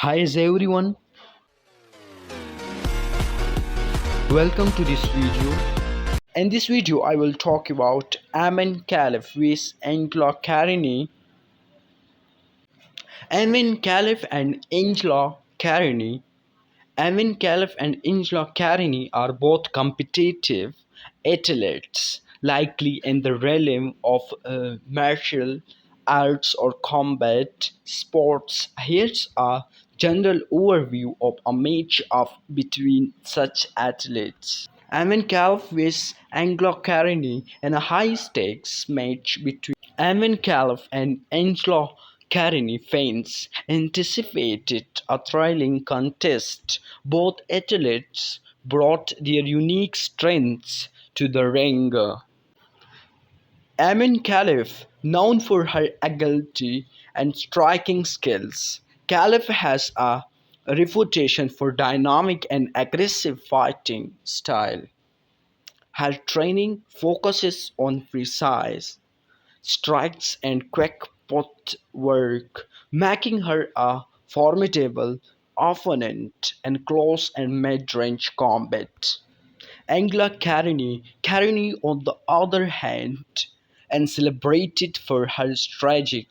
Hi everyone, welcome to this video. In this video I will talk about Imane Khelif vs Carini. Imane Khelif and Carini. Imane Khelif and Carini are both competitive athletes, likely in the realm of martial arts or combat sports. Here's a general overview of a match-up between such athletes. Imane Khelif vs Carini in a high-stakes match between Imane Khelif and Carini fans anticipated a thrilling contest. Both athletes brought their unique strengths to the ring. Imane Khelif, known for her agility and striking skills, Khelif has a reputation for dynamic and aggressive fighting style. Her training focuses on precise strikes and quick footwork, making her a formidable opponent in close and mid-range combat. Carini, on the other hand, and celebrated for her strategic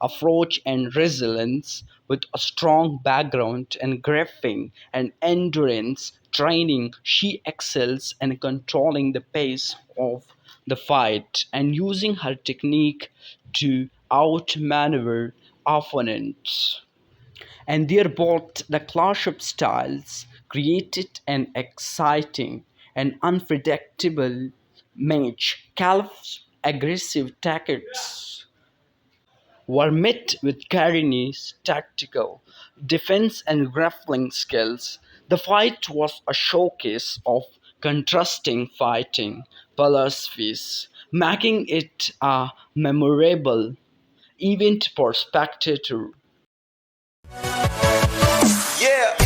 approach and resilience. With a strong background in grappling and endurance training, she excels in controlling the pace of the fight and using her technique to outmaneuver opponents. And their both the clash of styles created an exciting and unpredictable match. Calf's aggressive tactics were met with Carini's tactical defense and grappling skills. The fight was a showcase of contrasting fighting philosophies, making it a memorable event for spectators. Yeah.